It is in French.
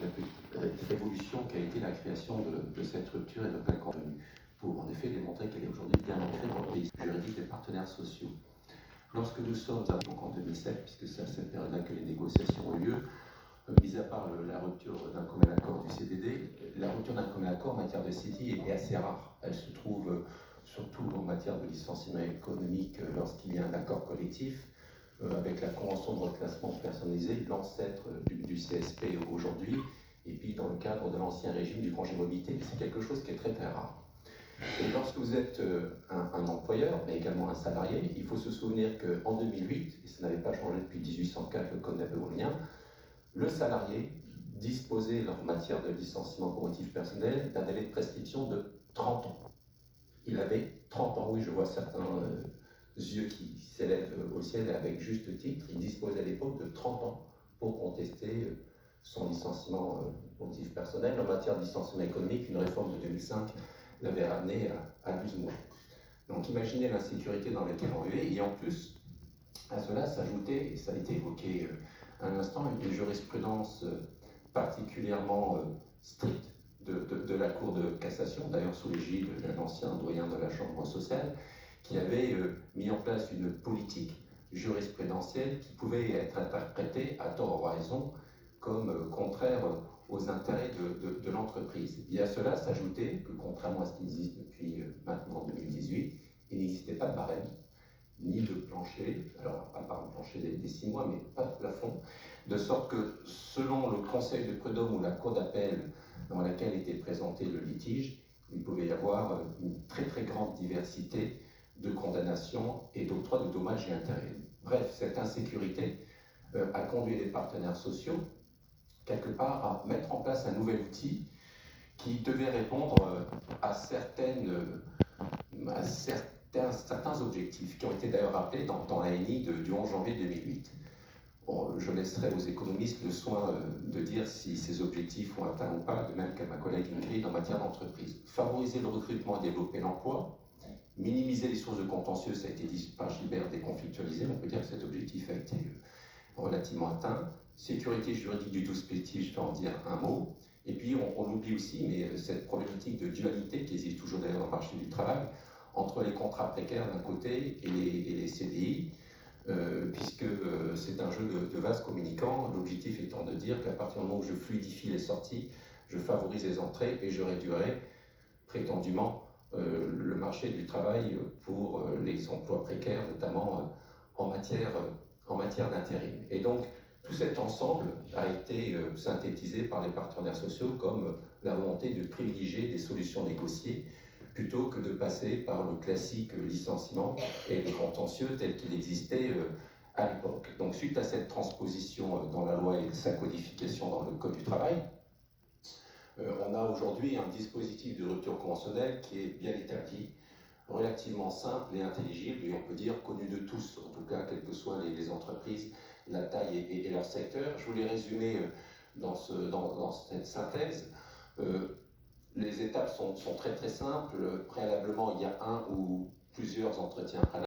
cette révolution qui a été la création de cette rupture et de nouvelles convenus, pour en effet démontrer qu'elle est aujourd'hui bien ancrée dans le pays juridique des partenaires sociaux. Lorsque nous sommes, donc en 2007, puisque c'est à cette période-là que les négociations ont lieu, mis à part la rupture d'un commun accord du CDD, la rupture d'un commun accord en matière de CDI est assez rare. Elle se trouve surtout en matière de licenciement économique lorsqu'il y a un accord collectif, avec la convention de reclassement personnalisé, l'ancêtre du CSP aujourd'hui, et puis dans le cadre de l'ancien régime du congé mobilité. C'est quelque chose qui est très très rare. Et lorsque vous êtes un employeur, mais également un salarié, il faut se souvenir qu'en 2008, et ça n'avait pas changé depuis 1804, le code napoléonien, le salarié disposait, en matière de licenciement pour motif personnel, d'un délai de prescription de 30 ans. Il avait 30 ans, oui, je vois certains yeux qui s'élèvent au ciel avec juste titre. Il disposait à l'époque de 30 ans pour contester son licenciement pour motif personnel. En matière de licenciement économique, une réforme de 2005 l'avait ramené à 12 mois. Donc imaginez l'insécurité dans laquelle on vivait, et en plus, à cela s'ajoutait, et ça a été évoqué à l'instant, une jurisprudence particulièrement stricte de la Cour de cassation, d'ailleurs sous l'égide d'un ancien doyen de la Chambre sociale, qui avait mis en place une politique jurisprudentielle qui pouvait être interprétée, à tort ou à raison, comme contraire aux intérêts de l'entreprise. Et à cela s'ajoutait que, contrairement à ce qui existe depuis maintenant 2018, il n'existait pas de barème, ni de plancher, alors à part le plancher des 6 mois, mais pas de plafond, de sorte que selon le conseil de prud'homme ou la cour d'appel dans laquelle était présenté le litige, il pouvait y avoir une très très grande diversité de condamnations et d'octroi de dommages et intérêts. Bref, cette insécurité a conduit les partenaires sociaux quelque part à mettre en place un nouvel outil qui devait répondre à certains objectifs qui ont été d'ailleurs rappelés dans l'ANI du 11 janvier 2008. Bon, je laisserai aux économistes le soin de dire si ces objectifs ont atteint ou pas, de même qu'à ma collègue Ingrid en matière d'entreprise. Favoriser le recrutement et développer l'emploi, minimiser les sources de contentieux, ça a été dit par Gilbert, déconflictualiser, on peut dire que cet objectif a été relativement atteint. Sécurité juridique du dispositif, je vais en dire un mot. Et puis on oublie aussi, mais cette problématique de dualité qui existe toujours d'ailleurs dans le marché du travail, entre les contrats précaires d'un côté et les CDI, puisque c'est un jeu de vase communicant, l'objectif étant de dire qu'à partir du moment où je fluidifie les sorties, je favorise les entrées et je réduirai prétendument le marché du travail pour les emplois précaires, notamment en matière d'intérim. Et donc, tout cet ensemble a été synthétisé par les partenaires sociaux comme la volonté de privilégier des solutions négociées plutôt que de passer par le classique licenciement et les contentieux tels qu'il existait à l'époque. Donc, suite à cette transposition dans la loi et sa codification dans le Code du travail, on a aujourd'hui un dispositif de rupture conventionnelle qui est bien établi, relativement simple et intelligible, et on peut dire connu de tous, en tout cas, quelles que soient les entreprises, la taille et leur secteur. Je voulais résumer dans cette synthèse. Les étapes sont très très simples. Préalablement, il y a un ou plusieurs entretiens préalables.